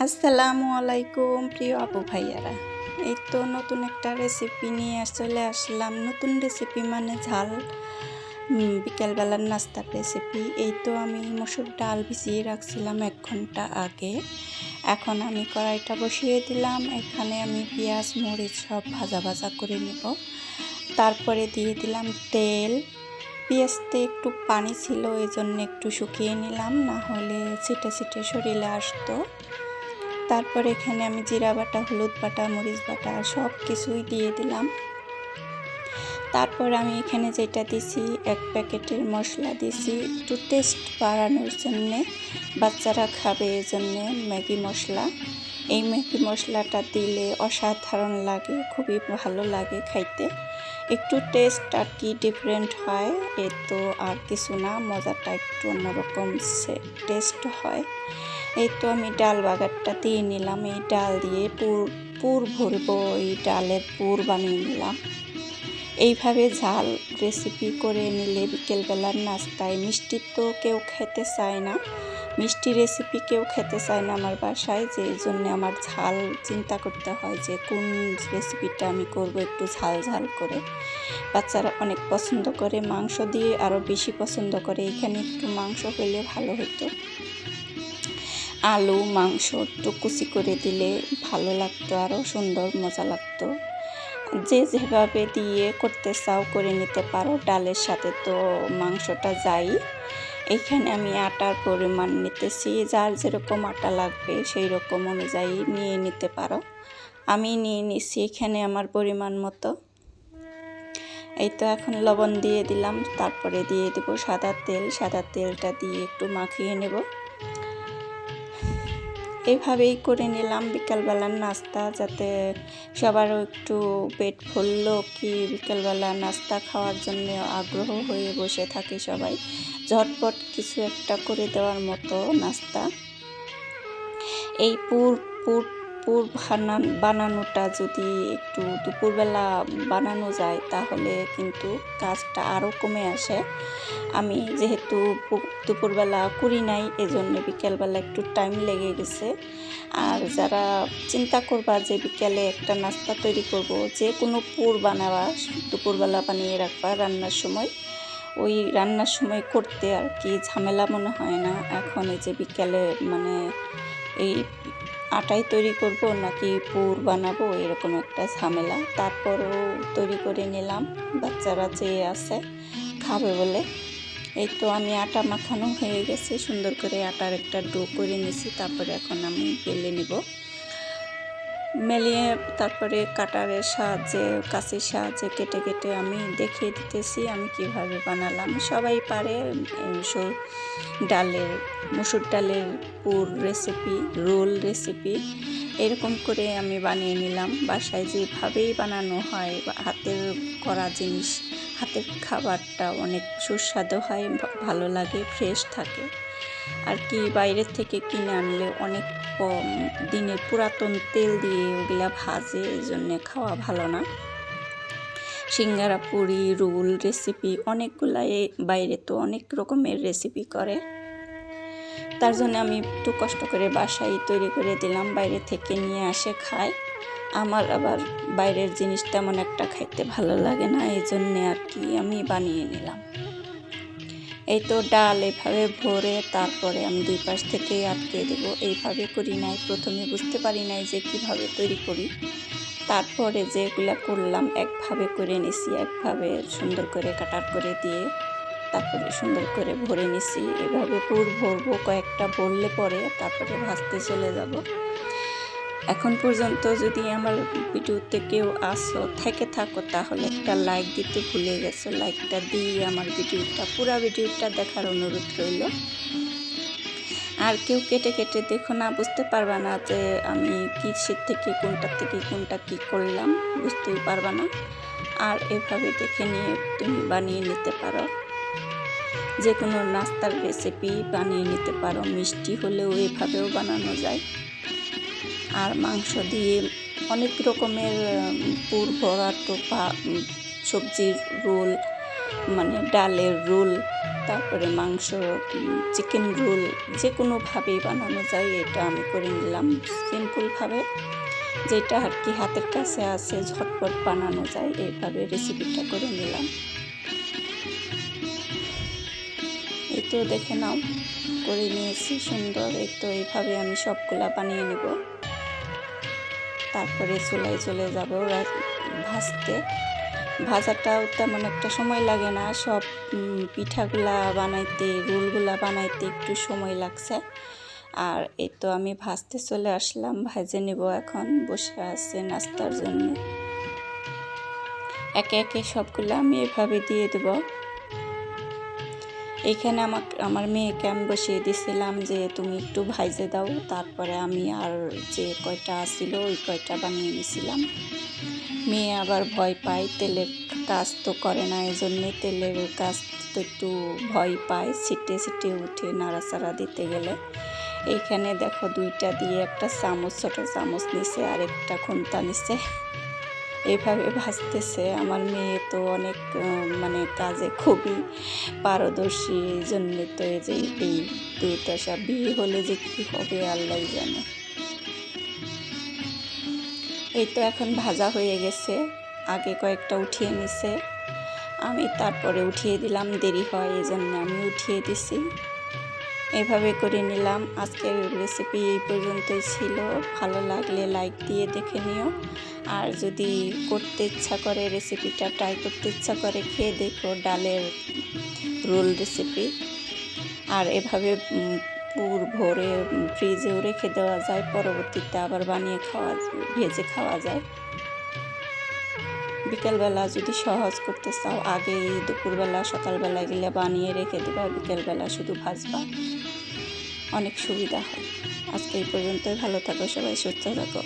আসসালামু আলাইকুম প্রিয় আপু ভাইয়ারা। এই তো নতুন একটা রেসিপি নিয়ে চলে আসলাম। নতুন রেসিপি মানে ঝাল বিকেলবেলার নাস্তার রেসিপি। এই তো আমি মসুর ডাল ভিজিয়ে রাখছিলাম 1 ঘন্টা আগে। এখন আমি কড়াইটা বসিয়ে দিলাম। এখানে আমি পেঁয়াজ মরিচ সব ভাজা ভাজা করে নেব। তারপরে দিয়ে দিলাম তেল। পেঁয়াজতে একটু পানি ছিল, এই জন্য একটু শুকিয়ে নিলাম, না হলে ছিটে ছিটে শরীরে আসতো। তারপর এখানে আমি জিরা বাটা, হলুদ বাটা, মরিচ বাটা সব কিছুই দিয়ে দিলাম। তারপর আমি এখানে যেটা দিছি 1 প্যাকেটের মশলা দিছি একটু টেস্ট বাড়ানোর জন্যে, বাচ্চারা খাবে এই জন্যে ম্যাগি মশলা। এই ম্যাগি মশলাটা দিলে অসাধারণ লাগে, খুবই ভালো লাগে খাইতে। একটু টেস্ট আর কি ডিফারেন্ট হয়, এ তো আর কিছু না, মজাটা একটু অন্যরকম টেস্ট হয়। এই তো আমি ডাল বাগারটা দিয়ে নিলাম। এই ডাল দিয়ে পুর ভরবো, এই ডালের পুর বানিয়ে নিলাম। এইভাবে ঝাল রেসিপি করে নিলে বিকেলবেলার নাস্তায়, মিষ্টি তো কেউ খেতে চায় না, মিষ্টি রেসিপি কেউ খেতে চায় না আমার বাসায়, যে জন্য আমার ঝাল চিন্তা করতে হয় যে কোন রেসিপিটা আমি করব একটু ঝাল ঝাল করে। বাচ্চারা অনেক পছন্দ করে, মাংস দিয়ে আরও বেশি পছন্দ করে। এখানে একটু মাংস হলে ভালো হতো, আলু মাংস একটু কুচি করে দিলে ভালো লাগতো, আরও সুন্দর মজা লাগতো। যে যেভাবে দিয়ে করতে চাও করে নিতে পারো, ডালের সাথে তো মাংসটা যাই। এখানে আমি আটার পরিমাণ নিতেছি, যার যেরকম আটা লাগবে সেই রকম অনুযায়ী নিয়ে নিতে পারো। আমি নিয়ে নিছি এখানে আমার পরিমাণ মতো। এই তো এখন লবণ দিয়ে দিলাম, তারপরে দিয়ে দেব সাদা তেল। সাদা তেলটা দিয়ে একটু মাখিয়ে নেব। এইভাবেই করে নিলাম বিকালবেলার নাস্তা, যাতে সবারও একটু পেট ফুললো, কি বিকালবেলা নাস্তা খাওয়ার জন্য আগ্রহ হয়ে বসে থাকে সবাই, ঝটপট কিছু একটা করে দেওয়ার মতো নাস্তা। এই পুর পুর পুর বানানোটা যদি একটু দুপুরবেলা বানানো যায় তাহলে কিন্তু কাজটা আরও কমে আসে। আমি যেহেতু দুপুরবেলা করি নাই, এজন্য বিকেলবেলা একটু টাইম লেগে গেছে। আর যারা চিন্তা করবা যে বিকেলে একটা নাস্তা তৈরি করব, যে কোনো পুর বানাবা, দুপুরবেলা বানিয়ে রাখবা রান্নার সময়, ওই রান্নার সময় করতে আর কি ঝামেলা মনে হয় না। এখন এই যে বিকেলে মানে এই আটাই তৈরি করব নাকি পুর বানাবো, এরকম একটা ঝামেলা। তারপরও তৈরি করে নিলাম, বাচ্চারা চেয়ে আছে খাবে বলে। এই তো আমি আটা মাখানো হয়ে গেছে, সুন্দর করে আটার একটা ডো করে নিছি। তারপরে এখন আমি বেলে নেব, মেলিয়ে তারপরে কাটারের সাহায্যে, কাঁচির সাহায্যে কেটে কেটে আমি দেখিয়ে দিতেছি আমি কিভাবে বানালাম। সবাই পারে মসুর ডালের পুর রেসিপি, রোল রেসিপি, এরকম করে আমি বানিয়ে নিলাম। বাসায় যেভাবেই বানানো হয়, হাতের করা জিনিস, হাতের খাবারটা অনেক সুস্বাদু হয়, ভালো লাগে, ফ্রেশ থাকে আর কি। বাইরের থেকে কিনে আনলে অনেক দিনের পুরাতন তেল দিয়ে ওগুলা ভাজে, এই জন্যে খাওয়া ভালো না। সিঙ্গারা, পুরি, রোল রেসিপি অনেকগুলাই, বাইরে তো অনেক রকমের রেসিপি করে, তার জন্য আমি একটু কষ্ট করে বাসায় তৈরি করে দিলাম। বাইরে থেকে নিয়ে আসে খায়, আমার আবার বাইরের জিনিস তেমন একটা খাইতে ভালো লাগে না, এই জন্যে আর কি আমি বানিয়ে নিলাম। এই তো ডাল এভাবে ভরে তারপরে আমি 2 পাশ থেকে আটকে দেবো। এইভাবে করি নাই, প্রথমে বুঝতে পারি নাই যে কিভাবে তৈরি করি। তারপরে যেগুলা করলাম একভাবে করে নিছি, একভাবে সুন্দর করে কাটার করে দিয়ে তারপরে সুন্দর করে ভরে নিছি। এভাবে পুর ভরবো, কয়েকটা ভরলে পরে তারপরে ভাজতে চলে যাব। এখন পর্যন্ত যদি আমার ভিডিওতে কেউ থেকে থাকো তাহলে একটা লাইক দিতে ভুলে গেছো, লাইকটা দিয়ে আমার পুরো ভিডিওটা দেখার অনুরোধ রইল। আর কেউ কেটে কেটে দেখো না, বুঝতে পারবা না যে আমি কিসের থেকে কোনটা কি করলাম, বুঝতেই পারবা না। আর এভাবে দেখে নিয়ে তুমি বানিয়ে নিতে পারো, যে কোনো নাস্তার রেসিপি বানিয়ে নিতে পারো। মিষ্টি হলেও এভাবেও বানানো যায়। আর মাংস দিয়ে অনেক রকমের পুর ভরা, টোপা, সবজির রোল মানে ডালের রোল, তারপরে মাংস, চিকেন রোল, যে কোনোভাবেই বানানো যায়। এটা আমি করে নিলাম সিম্পলভাবে, যেটা আর কি হাতের কাছে আছে, ঝটপট বানানো যায়, এইভাবে রেসিপিটা করে নিলাম। এই তো দেখে নাও, করে নিয়েছি সুন্দর। এই তো এইভাবে আমি সবগুলা বানিয়ে নেব। তারপরে চুলায় চলে যাব ভাজতে। ভাজাটাও তেমন একটা সময় লাগে না, সব পিঠাগুলা বানাইতে, রোলগুলা বানাইতে একটু সময় লাগছে। আর এই তো আমি ভাজতে চলে আসলাম, ভেজে নেব এখন। বসে আছে নাস্তার জন্য। একে একে সবগুলো আমি এভাবে দিয়ে দেব। এইখানে আমার মেয়েকে আমি বসিয়ে দিছিলাম যে তুমি একটু ভাইজে দাও, তারপরে আমি আর যে কয়টা ছিল ওই কয়টা বানিয়ে নিছিলাম। মেয়ে আবার ভয় পায়, তেলের কাজ তো করে না, এই জন্যে তেলের কাজ তো একটু ভয় পায়, ছিটে ছিটে উঠে নাড়াচাড়া দিতে গেলে। এইখানে দেখো দুইটা দিয়ে একটা চামচ, ছোটো চামচ নিছে আর একটা খুন্তা নিছে, এইভাবে ভাজতেছে। আমার মেয়ে তো অনেক মানে কাজে খুবই পারদর্শী, এই জন্যে তো এই দুর্দশা। বিয়ে হলে যে কী হবে আল্লাহ জানে। এই তো এখন ভাজা হয়ে গেছে, আগে কয়েকটা উঠিয়ে নিছে, আমি তারপরে উঠিয়ে দিলাম, দেরি হয় এই জন্য আমি উঠিয়ে দিছি। এভাবে করে নিলাম। আজকের রেসিপি এই পর্যন্তই ছিল। ভালো লাগলে লাইক দিয়ে দেখে নিও। আর যদি করতে ইচ্ছা করে, রেসিপিটা ট্রাই করতে ইচ্ছা করে, খেয়ে দেখো ডালের রোল রেসিপি। আর এভাবে পুর ভরে ফ্রিজেও রেখে দেওয়া যায়, পরবর্তীতে আবার বানিয়ে ভেজে খাওয়া যায়। বিকেলবেলা যদি সহজ করতে চাও, আগেই দুপুরবেলা সকালবেলা গেলে বানিয়ে রেখে দেবা, বিকেলবেলা শুধু ভাজবা, অনেক সুবিধা হয়। আজকে এই পর্যন্তই। ভালো থাকো সবাই, সুস্থ থাকো।